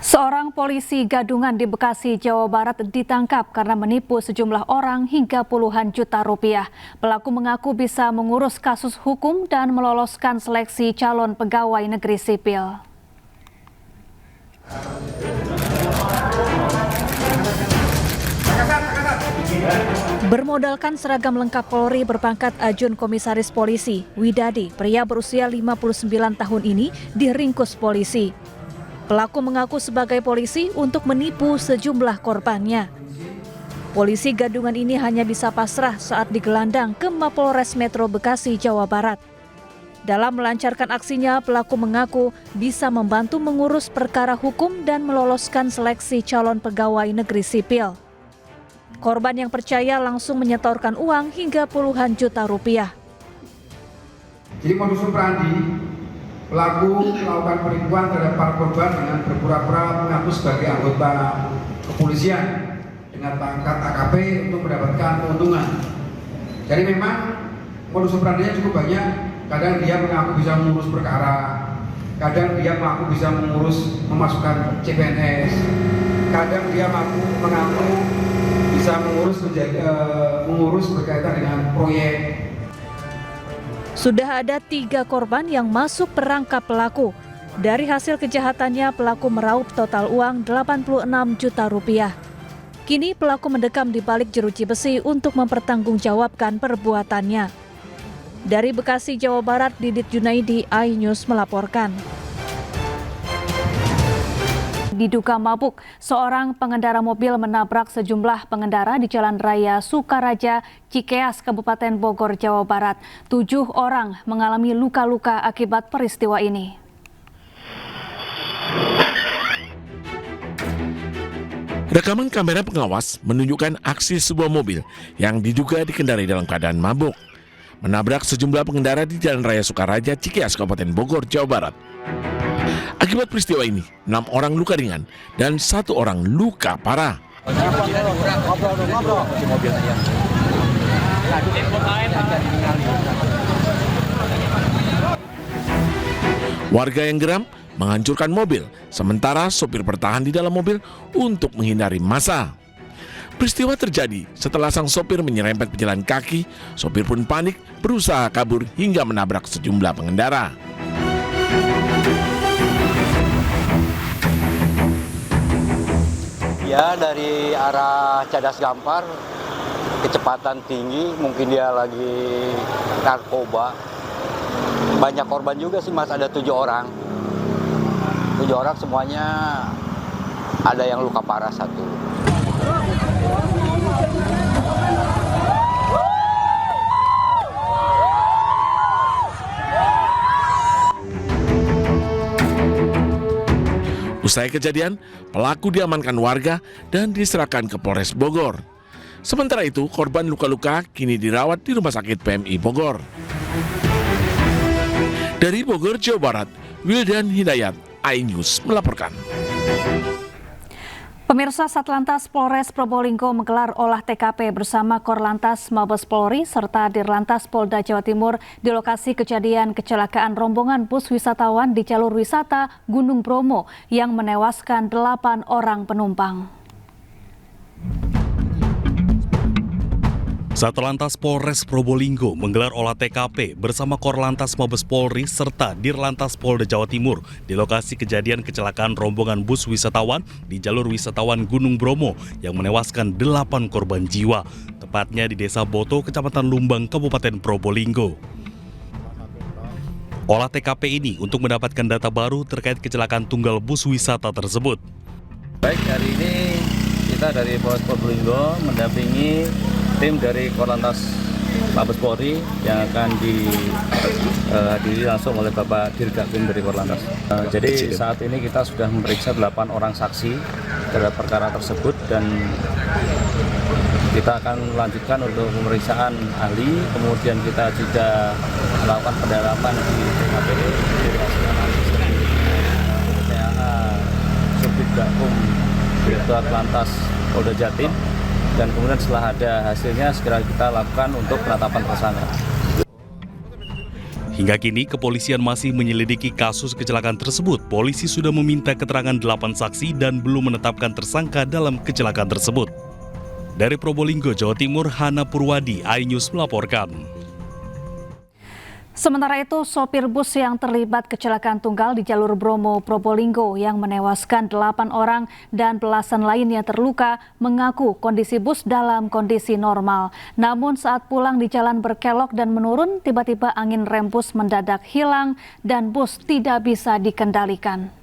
Seorang polisi gadungan di Bekasi, Jawa Barat ditangkap karena menipu sejumlah orang hingga puluhan juta rupiah. Pelaku mengaku bisa mengurus kasus hukum dan meloloskan seleksi calon pegawai negeri sipil. Bermodalkan seragam lengkap Polri berpangkat Ajun Komisaris Polisi, Widadi, pria berusia 59 tahun ini diringkus polisi. Pelaku mengaku sebagai polisi untuk menipu sejumlah korbannya. Polisi gadungan ini hanya bisa pasrah saat digelandang ke Mapolres Metro Bekasi, Jawa Barat. Dalam melancarkan aksinya, pelaku mengaku bisa membantu mengurus perkara hukum dan meloloskan seleksi calon pegawai negeri sipil. Korban yang percaya langsung menyetorkan uang hingga puluhan juta rupiah. Jadi modus operandi pelaku melakukan penipuan terhadap para korban dengan berpura-pura mengaku sebagai anggota kepolisian dengan pangkat AKP untuk mendapatkan keuntungan. Jadi memang modus operandinya cukup banyak. Kadang dia mengaku bisa mengurus perkara, kadang dia mengaku bisa memasukkan CPNS, kadang dia mengaku bisa mengurus berkaitan dengan proyek. Sudah ada 3 korban yang masuk perangkap pelaku. Dari hasil kejahatannya, pelaku meraup total uang 86 juta rupiah. Kini pelaku mendekam di balik jeruji besi untuk mempertanggungjawabkan perbuatannya. Dari Bekasi, Jawa Barat, Didit Junaidi, iNews melaporkan. Diduga mabuk, seorang pengendara mobil menabrak sejumlah pengendara di Jalan Raya Sukaraja, Cikeas, Kabupaten Bogor, Jawa Barat. 7 orang mengalami luka-luka akibat peristiwa ini. Rekaman kamera pengawas menunjukkan aksi sebuah mobil yang diduga dikendarai dalam keadaan mabuk menabrak sejumlah pengendara di Jalan Raya Sukaraja, Cikeas, Kabupaten Bogor, Jawa Barat. Akibat peristiwa ini, 6 orang luka ringan dan 1 orang luka parah. Warga yang geram menghancurkan mobil, sementara sopir bertahan di dalam mobil untuk menghindari massa. Peristiwa terjadi setelah sang sopir menyerempet pejalan kaki. Sopir pun panik, berusaha kabur hingga menabrak sejumlah pengendara. Ya, dari arah Cadas Gampar, kecepatan tinggi, mungkin dia lagi narkoba. Banyak korban juga sih Mas, ada 7 orang. 7 orang semuanya ada yang luka parah 1. Usai kejadian, pelaku diamankan warga dan diserahkan ke Polres Bogor. Sementara itu, korban luka-luka kini dirawat di Rumah Sakit PMI Bogor. Dari Bogor, Jawa Barat, Wildan Hidayat, iNews melaporkan. Pemirsa, Satlantas Polres Probolinggo menggelar olah TKP bersama Korlantas Mabes Polri serta Dirlantas Polda Jawa Timur di lokasi kejadian kecelakaan rombongan bus wisatawan di jalur wisata Gunung Bromo yang menewaskan 8 orang penumpang. Satlantas Polres Probolinggo menggelar olah TKP bersama Korlantas Mabes Polri serta Dirlantas Polda Jawa Timur di lokasi kejadian kecelakaan rombongan bus wisatawan di jalur wisatawan Gunung Bromo yang menewaskan 8 korban jiwa, tepatnya di Desa Boto, Kecamatan Lumbang, Kabupaten Probolinggo. Olah TKP ini untuk mendapatkan data baru terkait kecelakaan tunggal bus wisata tersebut. Baik, hari ini kita dari Polres Probolinggo mendampingi tim dari Korlantas Mabes Polri yang akan dihadiri langsung oleh Bapak Dirgakum dari Korlantas. Jadi saat ini kita sudah memeriksa 8 orang saksi terhadap perkara tersebut dan kita akan lanjutkan untuk pemeriksaan ahli, kemudian kita juga melakukan pendalaman di TKP Subditgakum Direktorat Lantas Polda Jatim. Dan kemudian setelah ada hasilnya segera kita lakukan untuk penetapan tersangka. Hingga kini, kepolisian masih menyelidiki kasus kecelakaan tersebut. Polisi sudah meminta keterangan 8 saksi dan belum menetapkan tersangka dalam kecelakaan tersebut. Dari Probolinggo, Jawa Timur, Hana Purwadi, iNews melaporkan. Sementara itu, sopir bus yang terlibat kecelakaan tunggal di jalur Bromo Probolinggo yang menewaskan 8 orang dan belasan lainnya terluka mengaku kondisi bus dalam kondisi normal. Namun saat pulang di jalan berkelok dan menurun, tiba-tiba angin rem bus mendadak hilang dan bus tidak bisa dikendalikan.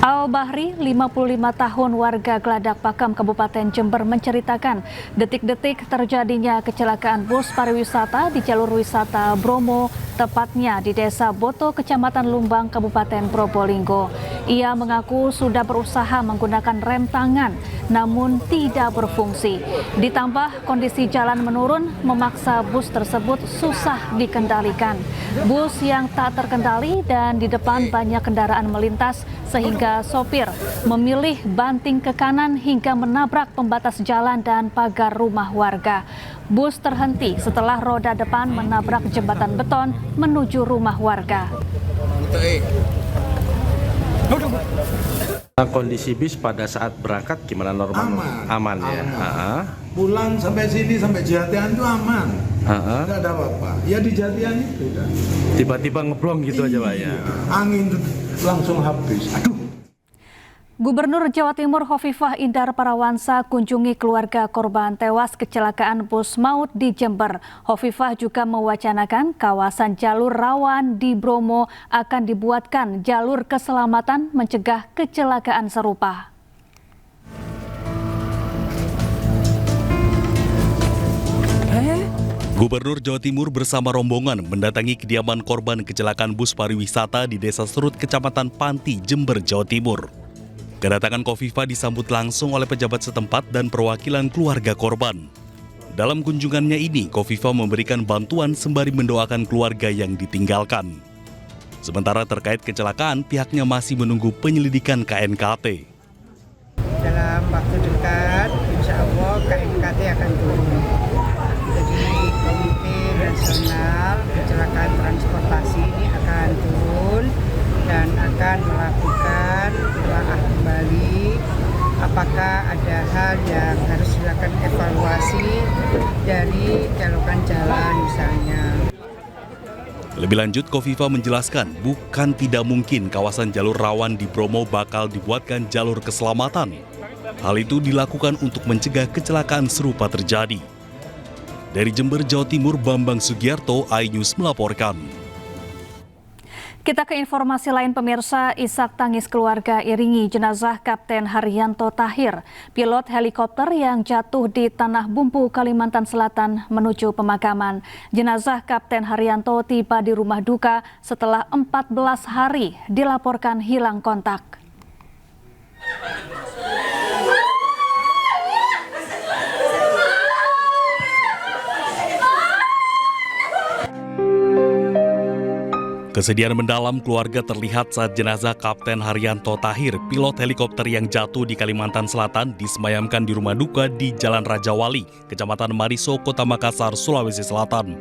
Al Bahri, 55 tahun warga Gladak Pakam, Kabupaten Jember menceritakan detik-detik terjadinya kecelakaan bus pariwisata di jalur wisata Bromo, tepatnya di Desa Boto, Kecamatan Lumbang, Kabupaten Probolinggo. Ia mengaku sudah berusaha menggunakan rem tangan, namun tidak berfungsi. Ditambah kondisi jalan menurun memaksa bus tersebut susah dikendalikan. Bus yang tak terkendali dan di depan banyak kendaraan melintas sehingga sopir memilih banting ke kanan hingga menabrak pembatas jalan dan pagar rumah warga. Bus terhenti setelah roda depan menabrak jembatan beton menuju rumah warga. Kondisi bis pada saat berangkat gimana, normal? Aman ya. Pulang sampai sini, sampai Jatian itu aman. Tidak ada apa-apa. Ya di Jatian itu udah. Tiba-tiba ngeblong gitu aja Pak ya. Angin langsung habis. Aduh. Gubernur Jawa Timur Hovifah Indar Parawansa kunjungi keluarga korban tewas kecelakaan bus maut di Jember. Hovifah juga mewacanakan kawasan jalur rawan di Bromo akan dibuatkan jalur keselamatan mencegah kecelakaan serupa. Gubernur Jawa Timur bersama rombongan mendatangi kediaman korban kecelakaan bus pariwisata di Desa Serut, Kecamatan Panti, Jember, Jawa Timur. Kedatangan Hovifah disambut langsung oleh pejabat setempat dan perwakilan keluarga korban. Dalam kunjungannya ini, Hovifah memberikan bantuan sembari mendoakan keluarga yang ditinggalkan. Sementara terkait kecelakaan, pihaknya masih menunggu penyelidikan KNKT. Dalam waktu dekat, insya Allah KNKT akan turun. Jadi Komite Nasional Kecelakaan Transportasi ini akan turun dan akan melakukan telaah kembali apakah ada hal yang harus dilakukan evaluasi dari colokan jalan misalnya. Lebih lanjut, Hovifah menjelaskan bukan tidak mungkin kawasan jalur rawan di Bromo bakal dibuatkan jalur keselamatan. Hal itu dilakukan untuk mencegah kecelakaan serupa terjadi. Dari Jember, Jawa Timur, Bambang Sugiarto, iNews melaporkan. Kita ke informasi lain pemirsa, isak tangis keluarga iringi jenazah Kapten Haryanto Tahir, pilot helikopter yang jatuh di Tanah Bumbu, Kalimantan Selatan menuju pemakaman. Jenazah Kapten Haryanto tiba di rumah duka setelah 14 hari dilaporkan hilang kontak. Kesedihan mendalam keluarga terlihat saat jenazah Kapten Haryanto Tahir, pilot helikopter yang jatuh di Kalimantan Selatan, disemayamkan di rumah duka di Jalan Raja Wali, Kecamatan Mariso, Kota Makassar, Sulawesi Selatan.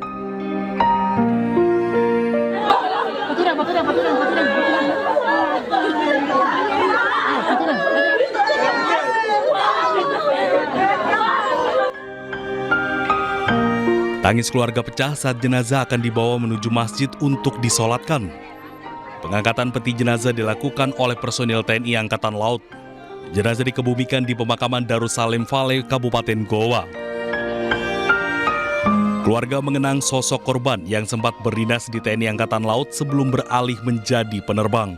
Tangis keluarga pecah saat jenazah akan dibawa menuju masjid untuk disolatkan. Pengangkatan peti jenazah dilakukan oleh personil TNI Angkatan Laut. Jenazah dikebumikan di pemakaman Darussalim Vale, Kabupaten Goa. Keluarga mengenang sosok korban yang sempat berdinas di TNI Angkatan Laut sebelum beralih menjadi penerbang.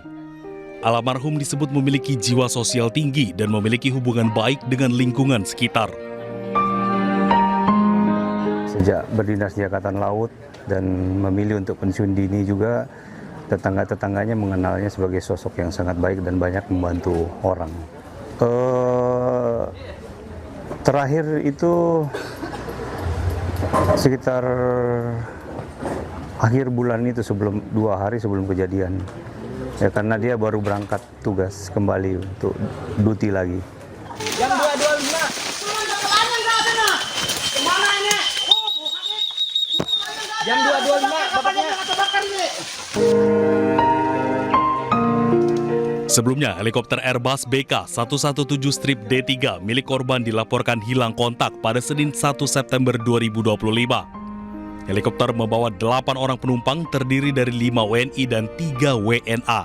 Almarhum disebut memiliki jiwa sosial tinggi dan memiliki hubungan baik dengan lingkungan sekitar. Sejak berdinas di Angkatan Laut dan memilih untuk pensiun dini juga, tetangga-tetangganya mengenalnya sebagai sosok yang sangat baik dan banyak membantu orang. Terakhir itu sekitar akhir bulan itu, 2 hari sebelum kejadian. Ya karena dia baru berangkat tugas kembali untuk duty lagi. Jam 2.25. Jam 2.25 bapaknya. Sebelumnya, helikopter Airbus BK117 strip D3 milik korban dilaporkan hilang kontak pada Senin 1 September 2025. Helikopter membawa 8 orang penumpang terdiri dari 5 WNI dan 3 WNA.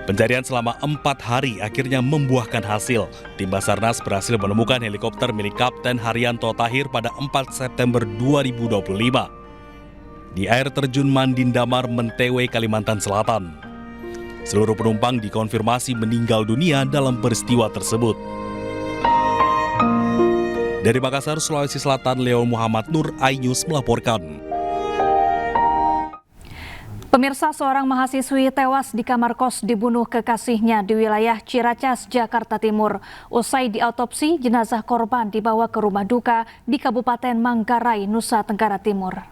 Pencarian selama 4 hari akhirnya membuahkan hasil. Tim Basarnas berhasil menemukan helikopter milik Kapten Haryanto Tahir pada 4 September 2025 di air terjun Mandindamar, Mentewe, Kalimantan Selatan. Seluruh penumpang dikonfirmasi meninggal dunia dalam peristiwa tersebut. Dari Makassar, Sulawesi Selatan, Leo Muhammad Nur, iNews melaporkan. Pemirsa, seorang mahasiswi tewas di kamar kos dibunuh kekasihnya di wilayah Ciracas, Jakarta Timur. Usai diautopsi, jenazah korban dibawa ke rumah duka di Kabupaten Manggarai, Nusa Tenggara Timur.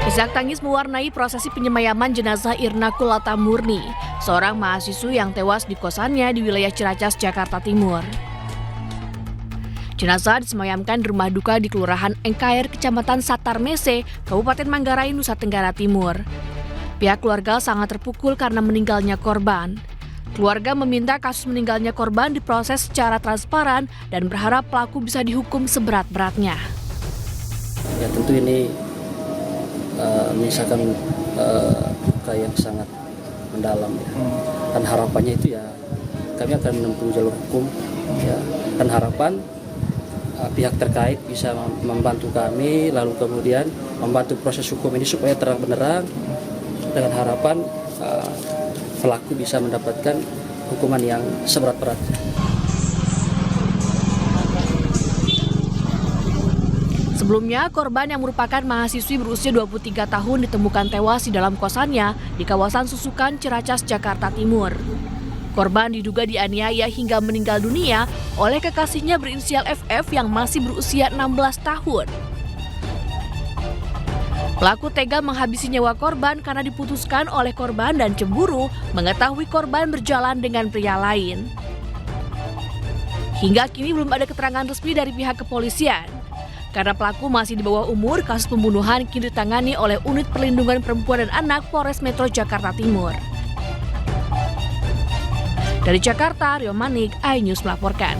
Isak tangis mewarnai prosesi penyemayaman jenazah Irna Kulata Murni, seorang mahasiswi yang tewas di kosannya di wilayah Ciracas, Jakarta Timur. Jenazah disemayamkan di rumah duka di Kelurahan Engkair, Kecamatan Satarmese, Kabupaten Manggarai, Nusa Tenggara Timur. Pihak keluarga sangat terpukul karena meninggalnya korban. Keluarga meminta kasus meninggalnya korban diproses secara transparan dan berharap pelaku bisa dihukum seberat-beratnya. Ya tentu ini menyisakan luka yang sangat mendalam ya. Dan harapannya itu ya kami akan menempuh jalur hukum ya. Dan harapan pihak terkait bisa membantu kami, lalu kemudian membantu proses hukum ini supaya terang benderang, dengan harapan pelaku bisa mendapatkan hukuman yang seberat-beratnya. Sebelumnya, korban yang merupakan mahasiswi berusia 23 tahun ditemukan tewas di dalam kosannya di kawasan Susukan, Ciracas, Jakarta Timur. Korban diduga dianiaya hingga meninggal dunia oleh kekasihnya berinisial FF yang masih berusia 16 tahun. Pelaku tega menghabisi nyawa korban karena diputuskan oleh korban dan cemburu mengetahui korban berjalan dengan pria lain. Hingga kini belum ada keterangan resmi dari pihak kepolisian. Karena pelaku masih di bawah umur, kasus pembunuhan kini ditangani oleh Unit Perlindungan Perempuan dan Anak Polres Metro Jakarta Timur. Dari Jakarta, Rio Manik, iNews melaporkan.